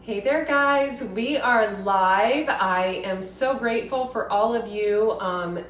Hey there guys, we are live. I am so grateful for all of you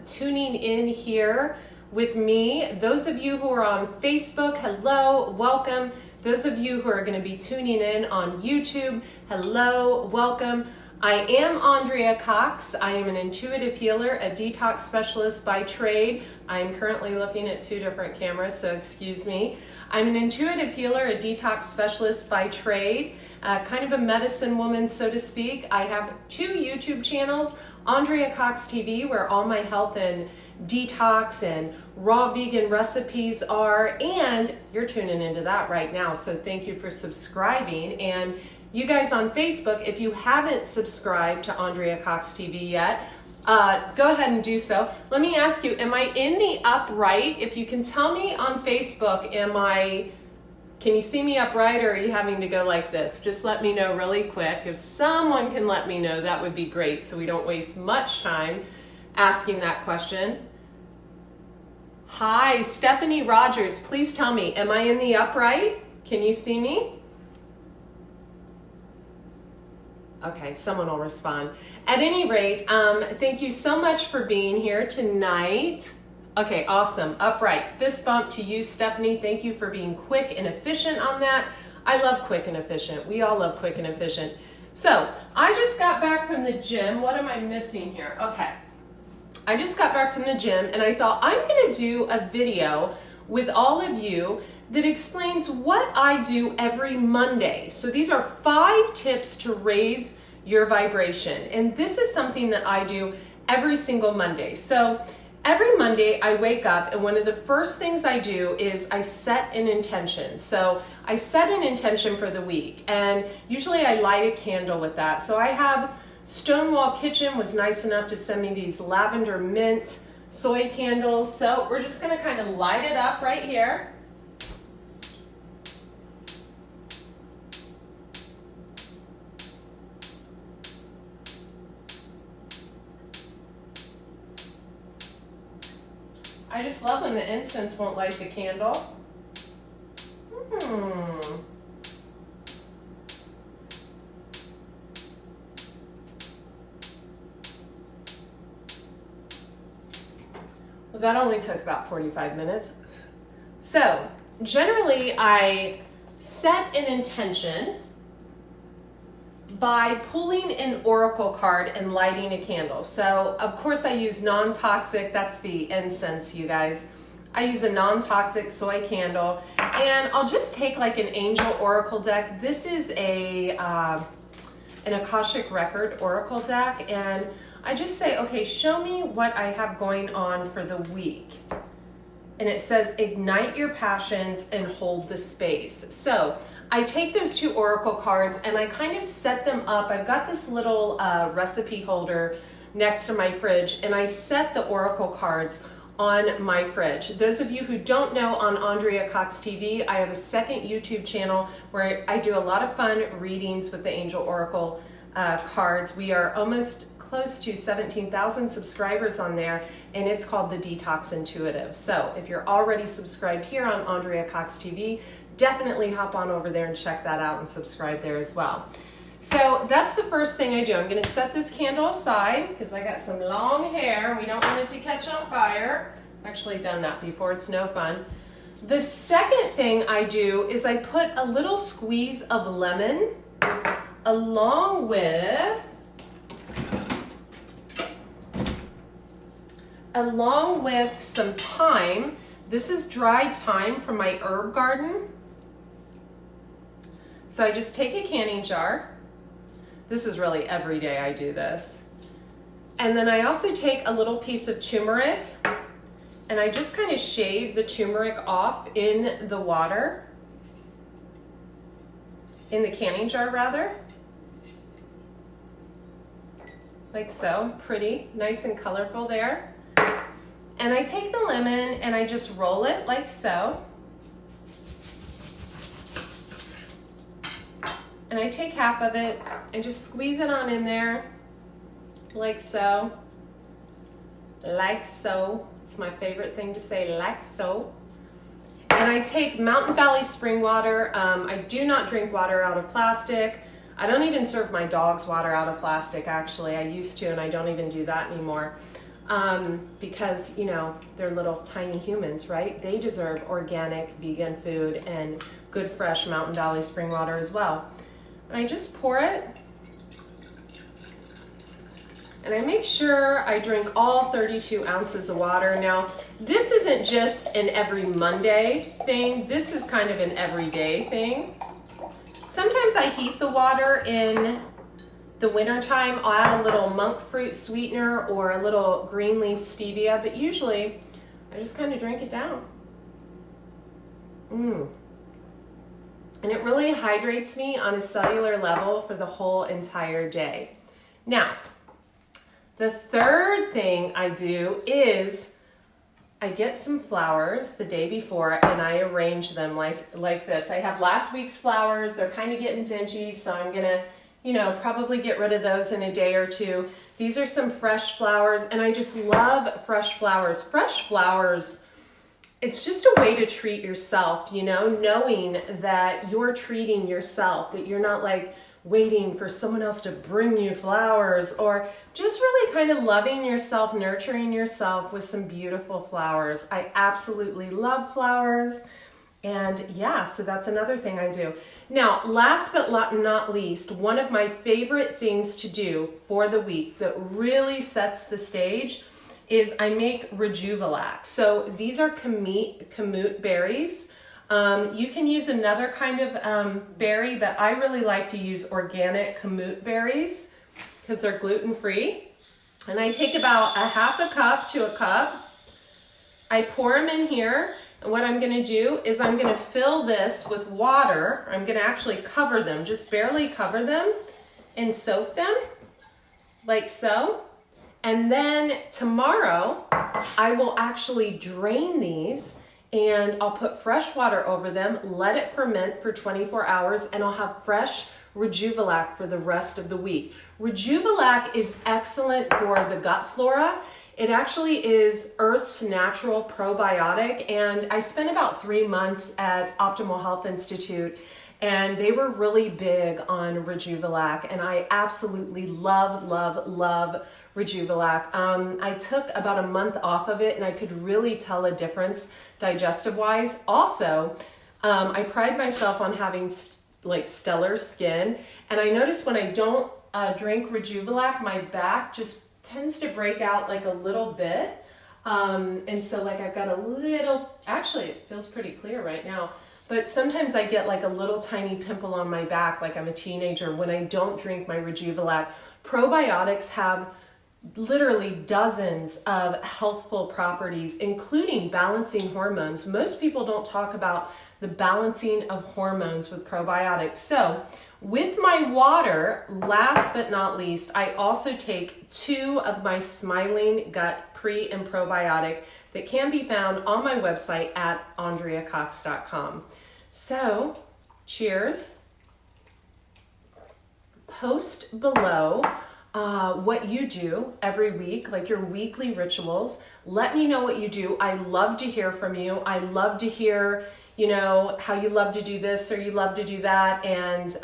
tuning in here with me. Those of you who are on Facebook, hello, welcome. Those of you who are going to be tuning in on YouTube, hello, welcome. I am Andrea Cox. I am an intuitive healer, a detox specialist by trade. I am currently looking at two different cameras, so excuse me. I'm an intuitive healer, a detox specialist by trade, kind of a medicine woman, so to speak. I have two YouTube channels, Andrea Cox TV, where all my health and detox and raw vegan recipes are, and you're tuning into that right now, so thank you for subscribing. And you guys on Facebook, if you haven't subscribed to Andrea Cox TV yet, go ahead and do so. Let me ask you, am I in the upright? If you can tell me on Facebook, can you see me upright, or are you having to go like this? Just let me know really quick. If someone can let me know, that would be great, so we don't waste much time asking that question. Hi, Stephanie Rogers, please tell me, am I in the upright? Can you see me? Okay, someone will respond. At any rate, thank you so much for being here tonight. Okay, awesome. Upright. Fist bump to you, Stephanie. Thank you for being quick and efficient on that. I love quick and efficient. We all love quick and efficient. So, I just got back from the gym. What am I missing here? Okay. I just got back from the gym and I thought I'm going to do a video with all of you that explains what I do every Monday. So these are 5 tips to raise your vibration. And this is something that I do every single Monday. So every Monday I wake up and one of the first things I do is I set an intention. So I set an intention for the week, and usually I light a candle with that. So I have Stonewall Kitchen was nice enough to send me these lavender mint soy candles. So we're just gonna kind of light it up right here. I just love when the incense won't light the candle. Well, that only took about 45 minutes. So, generally I set an intention by pulling an oracle card and lighting a candle. So, of course, I use non-toxic, that's the incense, you guys. I use a non-toxic soy candle, and I'll just take like an angel oracle deck. This is an Akashic Record oracle deck, and I just say, okay, show me what I have going on for the week. And it says, ignite your passions and hold the space. So I take those 2 oracle cards and I kind of set them up. I've got this little recipe holder next to my fridge, and I set the oracle cards on my fridge. Those of you who don't know, on Andrea Cox TV, I have a second YouTube channel where I do a lot of fun readings with the angel oracle cards. We are almost close to 17,000 subscribers on there, and it's called The Detox Intuitive. So if you're already subscribed here on Andrea Cox TV, definitely hop on over there and check that out and subscribe there as well. So that's the first thing I do. I'm going to set this candle aside because I got some long hair and we don't want it to catch on fire. I've actually done that before. It's no fun. The second thing I do is I put a little squeeze of lemon along with some thyme. This is dried thyme from my herb garden. So I just take a canning jar. This is really every day I do this. And then I also take a little piece of turmeric, and I just kind of shave the turmeric off in the water, in the canning jar rather. Like so, pretty, nice and colorful there. And I take the lemon and I just roll it like so. And I take half of it and just squeeze it on in there, like so. Like so. It's my favorite thing to say, like so. And I take Mountain Valley spring water. I do not drink water out of plastic. I don't even serve my dogs water out of plastic, actually. I used to, and I don't even do that anymore. Because, you know, they're little tiny humans, right? They deserve organic, vegan food and good, fresh Mountain Valley spring water as well. And I just pour it. And I make sure I drink all 32 ounces of water. Now, this isn't just an every Monday thing. This is kind of an everyday thing. Sometimes I heat the water in the wintertime. I'll add a little monk fruit sweetener or a little green leaf stevia, but usually I just kind of drink it down. And it really hydrates me on a cellular level for the whole entire day. Now, the third thing I do is I get some flowers the day before and I arrange them like this. I have last week's flowers. They're kind of getting dingy, so I'm gonna, you know, probably get rid of those in a day or two. These are some fresh flowers, and I just love fresh flowers. Fresh flowers, it's just a way to treat yourself, you know, knowing that you're treating yourself, that you're not like waiting for someone else to bring you flowers, or just really kind of loving yourself, nurturing yourself with some beautiful flowers. I absolutely love flowers. And yeah, so that's another thing I do. Now, last but not least, one of my favorite things to do for the week that really sets the stage is I make Rejuvelac. So these are kamut berries. You can use another kind of berry, but I really like to use organic kamut berries because they're gluten-free. And I take about a half a cup to a cup. I pour them in here. And what I'm gonna do is I'm gonna fill this with water. I'm gonna actually cover them, just barely cover them and soak them like so. And then tomorrow I will actually drain these and I'll put fresh water over them, let it ferment for 24 hours, and I'll have fresh Rejuvelac for the rest of the week. Rejuvelac is excellent for the gut flora. It actually is Earth's natural probiotic, and I spent about 3 months at Optimal Health Institute, and they were really big on Rejuvelac, and I absolutely love, love, love Rejuvelac. I took about a month off of it, and I could really tell a difference digestive-wise. Also, I pride myself on having like stellar skin, and I notice when I don't drink Rejuvelac, my back just tends to break out like a little bit. And so like I've got a little, actually it feels pretty clear right now, but sometimes I get like a little tiny pimple on my back like I'm a teenager when I don't drink my Rejuvelac. Probiotics have literally dozens of healthful properties, including balancing hormones. Most people don't talk about the balancing of hormones with probiotics. So with my water, last but not least, I also take 2 of my Smiling Gut pre and probiotic that can be found on my website at andreacox.com. So, cheers. Post below what you do every week, like your weekly rituals. Let me know what you do. I love to hear from you. I love to hear, you know, how you love to do this or you love to do that. And,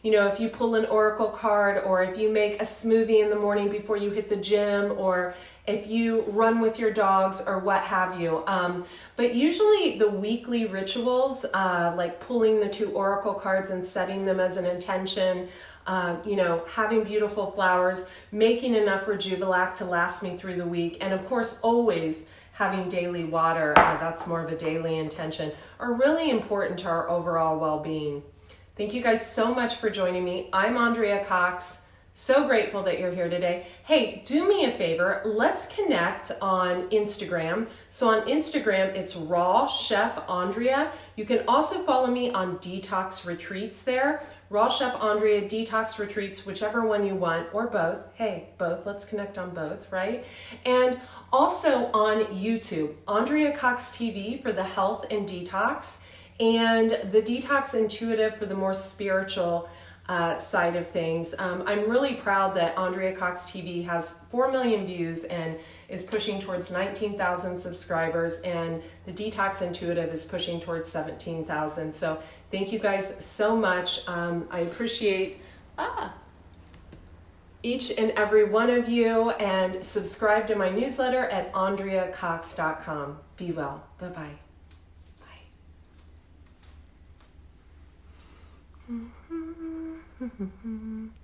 you know, if you pull an oracle card, or if you make a smoothie in the morning before you hit the gym, or if you run with your dogs or what have you. But usually the weekly rituals, like pulling the 2 oracle cards and setting them as an intention, you know, having beautiful flowers, making enough Rejuvelac to last me through the week, and of course always having daily water, that's more of a daily intention, are really important to our overall well-being. Thank you guys so much for joining me. I'm Andrea Cox. So grateful that you're here today. Hey, do me a favor. Let's connect on Instagram. So on Instagram, it's Raw Chef Andrea. You can also follow me on Detox Retreats there. Raw Chef Andrea, Detox Retreats, whichever one you want, or both. Hey, both. Let's connect on both, right? And also on YouTube, Andrea Cox TV for the health and detox, and the Detox Intuitive for the more spiritual side of things. I'm really proud that Andrea Cox TV has 4 million views and is pushing towards 19,000 subscribers, and the Detox Intuitive is pushing towards 17,000. So thank you guys so much. I appreciate each and every one of you, and subscribe to my newsletter at AndreaCox.com. Be well. Bye-bye. Bye.